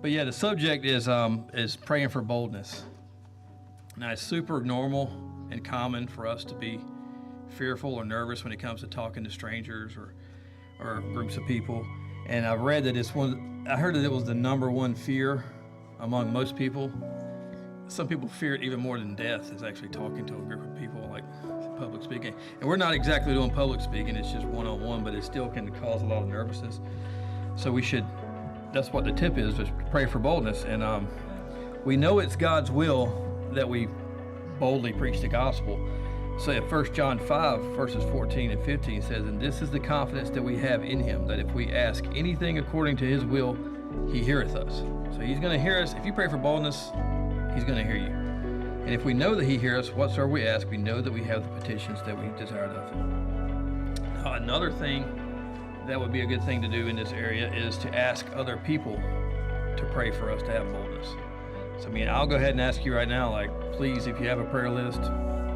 But yeah, the subject is praying for boldness. Now, it's super normal and common for us to be fearful or nervous when it comes to talking to strangers or groups of people. And I've read that I heard that it was the number one fear among most people. Some people fear it even more than death, is actually talking to a group of people, like public speaking. And we're not exactly doing public speaking, it's just one-on-one, but it still can cause a lot of nervousness. So that's what the tip is pray for boldness. And we know it's God's will that we boldly preach the gospel. So at 1 John 5, verses 14 and 15 says, "And this is the confidence that we have in him, that if we ask anything according to his will, he heareth us." So he's going to hear us. If you pray for boldness, he's going to hear you. And if we know that he hears us, whatsoever we ask, we know that we have the petitions that we desired of him. Now, another thing that would be a good thing to do in this area is to ask other people to pray for us to have boldness. So, I'll go ahead and ask you right now, please, if you have a prayer list,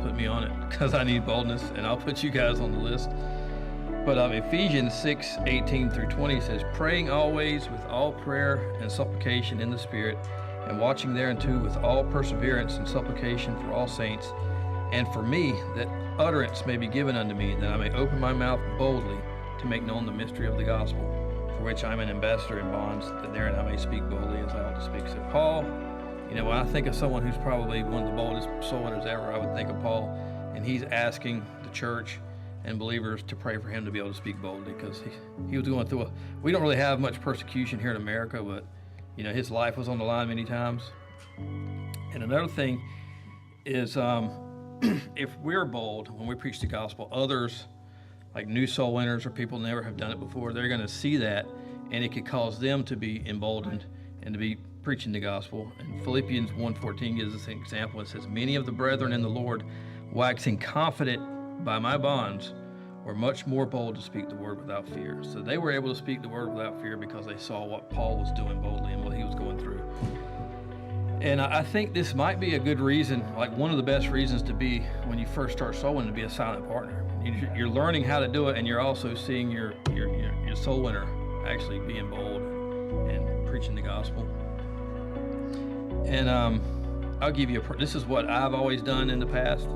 put me on it, because I need boldness, and I'll put you guys on the list. But Ephesians 6:18 through 20 says, "Praying always with all prayer and supplication in the Spirit, and watching thereunto with all perseverance and supplication for all saints, and for me, that utterance may be given unto me, that I may open my mouth boldly to make known the mystery of the gospel, for which I am an ambassador in bonds, that therein I may speak boldly as I ought to speak." So Paul, when I think of someone who's probably one of the boldest soul winners ever, I would think of Paul, and he's asking the church and believers to pray for him to be able to speak boldly, because he was going through we don't really have much persecution here in America, but his life was on the line many times. And another thing is, if we're bold when we preach the gospel, others, like new soul winners or people never have done it before, they're going to see that, and it could cause them to be emboldened and to be preaching the gospel. And Philippians 1:14 gives us an example. It says, "Many of the brethren in the Lord, waxing confident by my bonds, were much more bold to speak the word without fear." So they were able to speak the word without fear because they saw what Paul was doing boldly and what he was going through. And I think this might be a good reason, one of the best reasons to be, when you first start soul winning, to be a silent partner. You're learning how to do it, and you're also seeing your soul winner actually being bold and preaching the gospel. And I'll give you this is what I've always done in the past,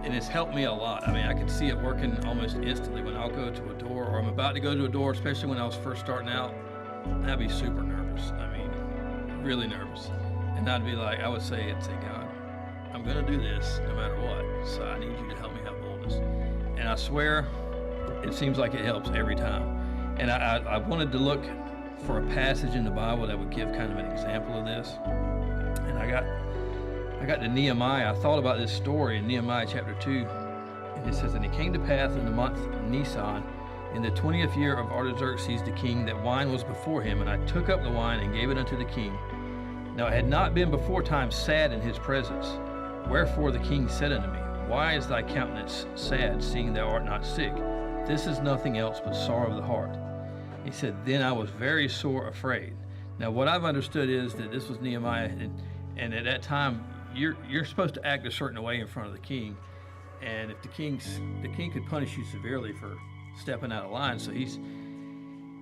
and it's helped me a lot. I can see it working almost instantly. When I'll go to a door, or I'm about to go to a door, especially when I was first starting out, I'd be super nervous. Really nervous. And I would say, "God, I'm going to do this no matter what, so I need you to help me have boldness." And I swear, it seems like it helps every time. And I wanted to look for a passage in the Bible that would give kind of an example of this. And I got to Nehemiah. I thought about this story in Nehemiah chapter 2. And it says, "And it came to pass in the month Nisan, in the 20th year of Artaxerxes the king, that wine was before him, and I took up the wine and gave it unto the king. Now it had not been before time sad in his presence. Wherefore the king said unto me, Why is thy countenance sad, seeing thou art not sick? This is nothing else but sorrow of the heart. He said, Then I was very sore afraid." Now what I've understood is that this was Nehemiah, and at that time you're supposed to act a certain way in front of the king, and if the king could punish you severely for stepping out of line. So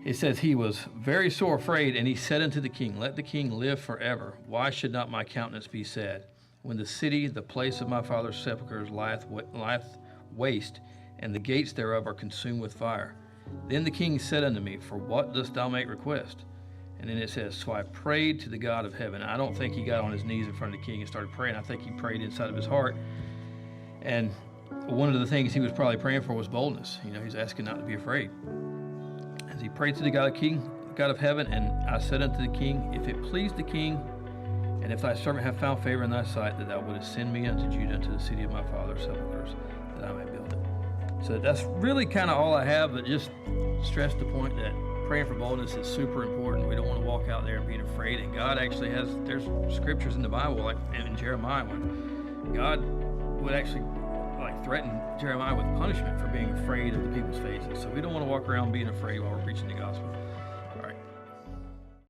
it says he was very sore afraid, and he said unto the king, Let the king live forever. Why should not my countenance be sad, when the city, the place of my father's sepulchres, lieth waste, and the gates thereof are consumed with fire? Then the king said unto me, For what dost thou make request? And then it says, So I prayed to the God of heaven. I don't think he got on his knees in front of the king and started praying. I think he prayed inside of his heart. And one of the things he was probably praying for was boldness. He's asking not to be afraid. As he prayed to the God of heaven, and I said unto the king, If it please the king, and if thy servant have found favor in thy sight, that thou wouldest send me unto Judah, unto the city of my father's sepulchres, that I may build it. So that's really kind of all I have, but just stress the point that praying for boldness is super important. We don't want to walk out there and being afraid. And God actually there's scriptures in the Bible, like in Jeremiah, when God would actually threaten Jeremiah with punishment for being afraid of the people's faces. So we don't want to walk around being afraid while we're preaching the gospel.